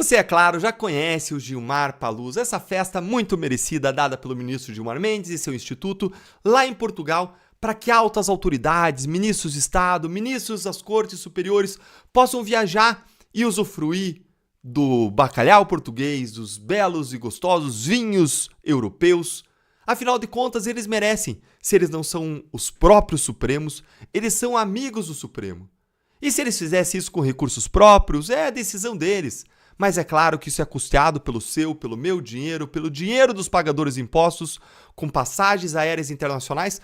Você, é claro, já conhece o Gilmar Palusa, essa festa muito merecida dada pelo ministro Gilmar Mendes e seu instituto lá em Portugal para que altas autoridades, ministros de Estado, ministros das cortes superiores possam viajar e usufruir do bacalhau português, dos belos e gostosos vinhos europeus. Afinal de contas, eles merecem. Se eles não são os próprios Supremos, eles são amigos do Supremo. E se eles fizessem isso com recursos próprios, é a decisão deles. Mas é claro que isso é custeado pelo seu, pelo meu dinheiro, pelo dinheiro dos pagadores de impostos, com passagens aéreas internacionais,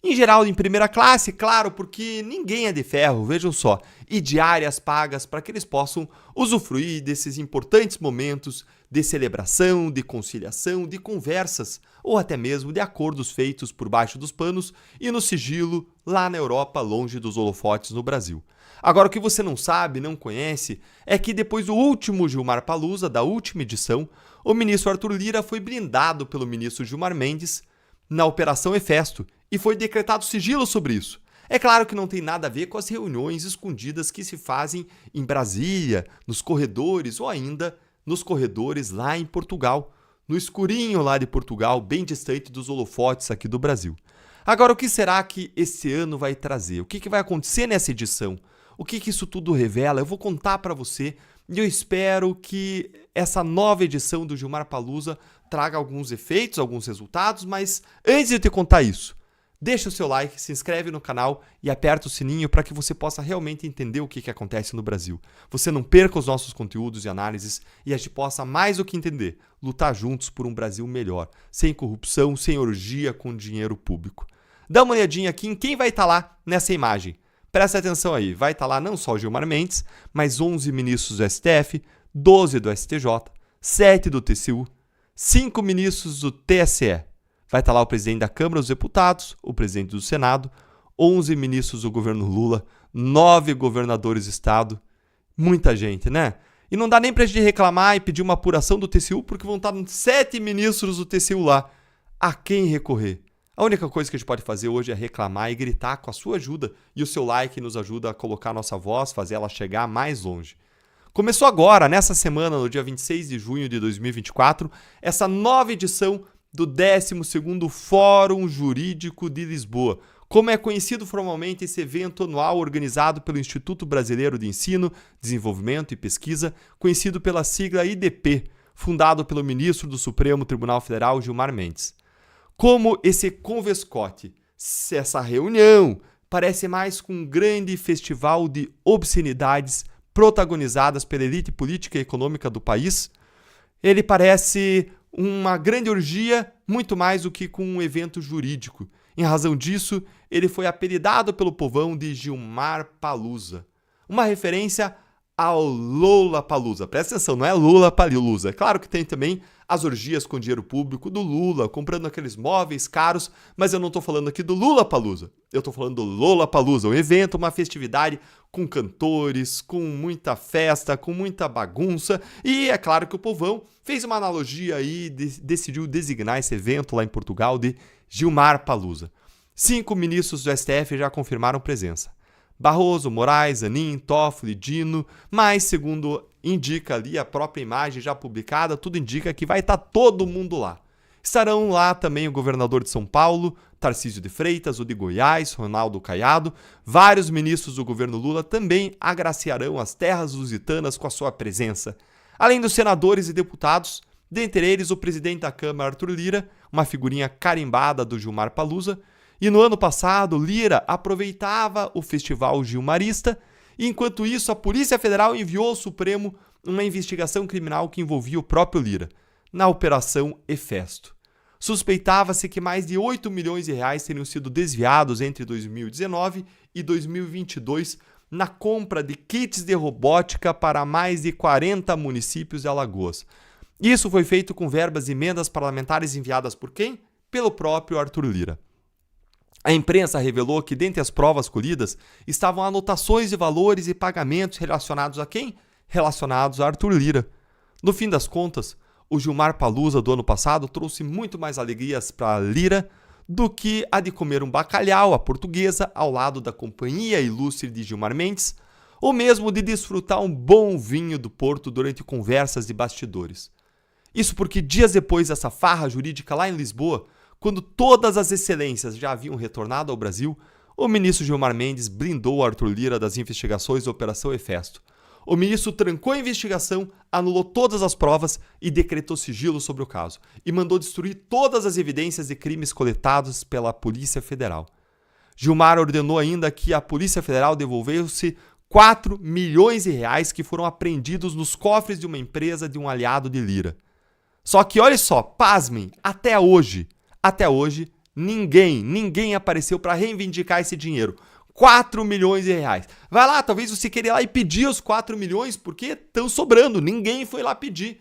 em geral em primeira classe, claro, porque ninguém é de ferro, vejam só, e diárias pagas para que eles possam usufruir desses importantes momentos de celebração, de conciliação, de conversas, ou até mesmo de acordos feitos por baixo dos panos e no sigilo lá na Europa, longe dos holofotes no Brasil. Agora, o que você não sabe, não conhece, é que depois do último Gilmar Palusa, da última edição, o ministro Arthur Lira foi blindado pelo ministro Gilmar Mendes na Operação Hefesto e foi decretado sigilo sobre isso. É claro que não tem nada a ver com as reuniões escondidas que se fazem em Brasília, nos corredores ou ainda nos corredores lá em Portugal, no escurinho lá de Portugal, bem distante dos holofotes aqui do Brasil. Agora, o que será que esse ano vai trazer? O que vai acontecer nessa edição? O que isso tudo revela? Eu vou contar para você e eu espero que essa nova edição do Gilmar Palusa traga alguns efeitos, alguns resultados, mas antes de eu te contar isso, deixa o seu like, se inscreve no canal e aperta o sininho para que você possa realmente entender o que acontece no Brasil. Você não perca os nossos conteúdos e análises e a gente possa, mais do que entender, lutar juntos por um Brasil melhor, sem corrupção, sem orgia com dinheiro público. Dá uma olhadinha aqui em quem vai estar lá nessa imagem. Presta atenção aí, vai estar lá não só o Gilmar Mendes, mas 11 ministros do STF, 12 do STJ, 7 do TCU, 5 ministros do TSE. Vai estar lá o presidente da Câmara dos Deputados, o presidente do Senado, 11 ministros do governo Lula, 9 governadores de estado. Muita gente, né? E não dá nem pra gente reclamar e pedir uma apuração do TCU, porque vão estar 7 ministros do TCU lá. A quem recorrer? A única coisa que a gente pode fazer hoje é reclamar e gritar com a sua ajuda. E o seu like nos ajuda a colocar a nossa voz, fazer ela chegar mais longe. Começou agora, nessa semana, no dia 26 de junho de 2024, essa nova edição do 12º Fórum Jurídico de Lisboa, como é conhecido formalmente esse evento anual organizado pelo Instituto Brasileiro de Ensino, Desenvolvimento e Pesquisa, conhecido pela sigla IDP, fundado pelo ministro do Supremo Tribunal Federal, Gilmar Mendes. Como esse convescote, essa reunião, parece mais com um grande festival de obscenidades protagonizadas pela elite política e econômica do país, ele parece uma grande orgia, muito mais do que com um evento jurídico. Em razão disso, ele foi apelidado pelo povão de Gilmar Palusa, uma referência ao Lollapalooza. Presta atenção, não é Lollapalooza. É claro que tem também as orgias com dinheiro público do Lula, comprando aqueles móveis caros, mas eu não estou falando aqui do Lollapalooza. Eu estou falando do Lollapalooza, um evento, uma festividade com cantores, com muita festa, com muita bagunça. E é claro que o povão fez uma analogia aí, decidiu designar esse evento lá em Portugal de Gilmar Palusa. 5 ministros do STF já confirmaram presença. Barroso, Moraes, Zanin, Toffoli, Dino, mas segundo indica ali a própria imagem já publicada, tudo indica que vai estar todo mundo lá. Estarão lá também o governador de São Paulo, Tarcísio de Freitas, o de Goiás, Ronaldo Caiado. Vários ministros do governo Lula também agraciarão as terras lusitanas com a sua presença. Além dos senadores e deputados, dentre eles o presidente da Câmara, Arthur Lira, uma figurinha carimbada do Gilmar Palusa. E no ano passado, Lira aproveitava o festival gilmarista e, enquanto isso, a Polícia Federal enviou ao Supremo uma investigação criminal que envolvia o próprio Lira, na Operação Hefesto. Suspeitava-se que mais de 8 milhões de reais teriam sido desviados entre 2019 e 2022 na compra de kits de robótica para mais de 40 municípios de Alagoas. Isso foi feito com verbas e emendas parlamentares enviadas por quem? Pelo próprio Arthur Lira. A imprensa revelou que, dentre as provas colhidas, estavam anotações de valores e pagamentos relacionados a quem? Relacionados a Arthur Lira. No fim das contas, o Gilmar Palusa do ano passado trouxe muito mais alegrias para Lira do que a de comer um bacalhau à portuguesa ao lado da companhia ilustre de Gilmar Mendes, ou mesmo de desfrutar um bom vinho do Porto durante conversas de bastidores. Isso porque dias depois dessa farra jurídica lá em Lisboa, quando todas as excelências já haviam retornado ao Brasil, o ministro Gilmar Mendes blindou Arthur Lira das investigações da Operação Hefesto. O ministro trancou a investigação, anulou todas as provas e decretou sigilo sobre o caso. E mandou destruir todas as evidências de crimes coletados pela Polícia Federal. Gilmar ordenou ainda que a Polícia Federal devolvesse 4 milhões de reais que foram apreendidos nos cofres de uma empresa de um aliado de Lira. Só que olha só, pasmem, até hoje, ninguém apareceu para reivindicar esse dinheiro. 4 milhões de reais. Vai lá, talvez você queira ir lá e pedir os 4 milhões porque estão sobrando. Ninguém foi lá pedir.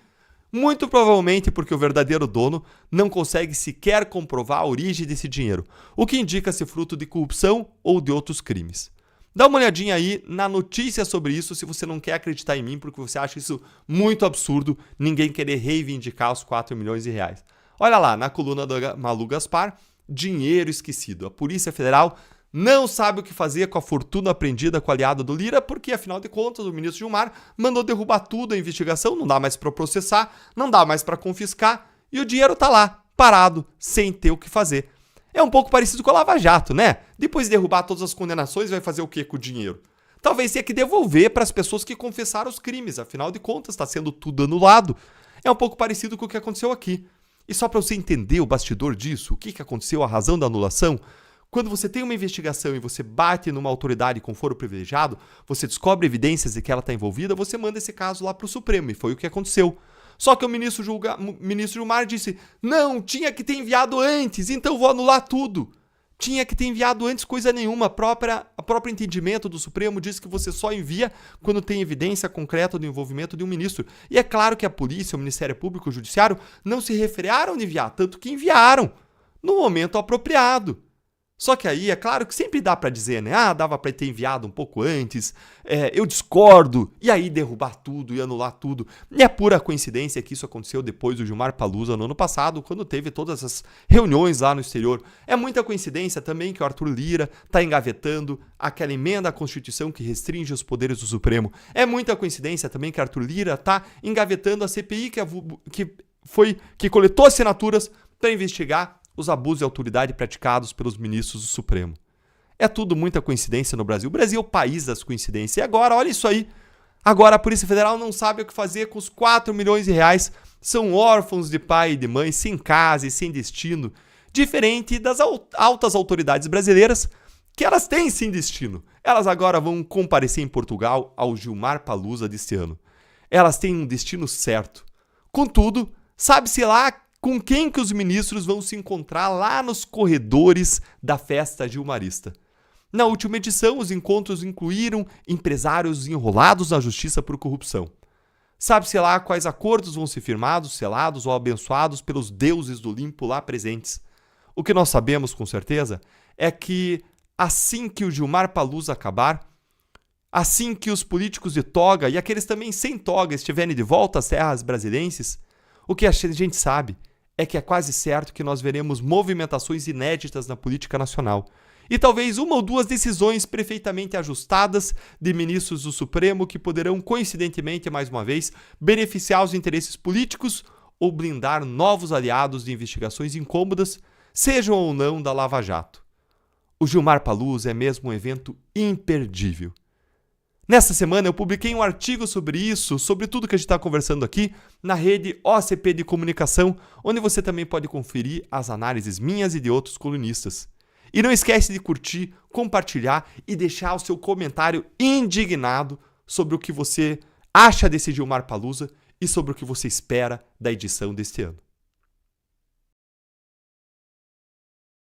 Muito provavelmente porque o verdadeiro dono não consegue sequer comprovar a origem desse dinheiro, o que indica ser fruto de corrupção ou de outros crimes. Dá uma olhadinha aí na notícia sobre isso se você não quer acreditar em mim, porque você acha isso muito absurdo, ninguém querer reivindicar os 4 milhões de reais. Olha lá, na coluna da Malu Gaspar, dinheiro esquecido. A Polícia Federal não sabe o que fazer com a fortuna apreendida com o aliado do Lira, porque, afinal de contas, o ministro Gilmar mandou derrubar tudo a investigação, não dá mais para processar, não dá mais para confiscar, e o dinheiro tá lá, parado, sem ter o que fazer. É um pouco parecido com a Lava Jato, né? Depois de derrubar todas as condenações, vai fazer o que com o dinheiro? Talvez tenha que devolver para as pessoas que confessaram os crimes, afinal de contas, está sendo tudo anulado. É um pouco parecido com o que aconteceu aqui. E só para você entender o bastidor disso, o que aconteceu, a razão da anulação, quando você tem uma investigação e você bate numa autoridade com foro privilegiado, você descobre evidências de que ela está envolvida, você manda esse caso lá para o Supremo, e foi o que aconteceu. Só que o ministro Gilmar disse, não, tinha que ter enviado antes, então vou anular tudo. Tinha que ter enviado antes coisa nenhuma, o próprio entendimento do Supremo diz que você só envia quando tem evidência concreta do envolvimento de um ministro. E é claro que a polícia, o Ministério Público, o Judiciário não se refrearam de enviar, tanto que enviaram no momento apropriado. Só que aí, é claro que sempre dá para dizer, né? Ah, dava para ter enviado um pouco antes, eu discordo, e aí derrubar tudo e anular tudo. E é pura coincidência que isso aconteceu depois do Gilmar Palusa no ano passado, quando teve todas as reuniões lá no exterior. É muita coincidência também que o Arthur Lira está engavetando aquela emenda à Constituição que restringe os poderes do Supremo. É muita coincidência também que Arthur Lira está engavetando a CPI que coletou assinaturas para investigar os abusos de autoridade praticados pelos ministros do Supremo. É tudo muita coincidência no Brasil. O Brasil é o país das coincidências. E agora, olha isso aí. Agora a Polícia Federal não sabe o que fazer com os 4 milhões de reais. São órfãos de pai e de mãe, sem casa e sem destino. Diferente das altas autoridades brasileiras, que elas têm sim destino. Elas agora vão comparecer em Portugal ao Gilmar Palusa deste ano. Elas têm um destino certo. Contudo, sabe-se lá com quem que os ministros vão se encontrar lá nos corredores da festa gilmarista. Na última edição, os encontros incluíram empresários enrolados na justiça por corrupção. Sabe-se lá quais acordos vão ser firmados, selados ou abençoados pelos deuses do Olimpo lá presentes. O que nós sabemos com certeza é que assim que o Gilmar Palusa acabar, assim que os políticos de toga e aqueles também sem toga estiverem de volta às terras brasileiras, o que a gente sabe é que é quase certo que nós veremos movimentações inéditas na política nacional. E talvez uma ou duas decisões perfeitamente ajustadas de ministros do Supremo que poderão, coincidentemente, mais uma vez, beneficiar os interesses políticos ou blindar novos aliados de investigações incômodas, sejam ou não da Lava Jato. O Gilmar Palusa é mesmo um evento imperdível. Nesta semana eu publiquei um artigo sobre isso, sobre tudo que a gente está conversando aqui, na rede OCP de Comunicação, onde você também pode conferir as análises minhas e de outros colunistas. E não esquece de curtir, compartilhar e deixar o seu comentário indignado sobre o que você acha desse Gilmar Palusa e sobre o que você espera da edição deste ano.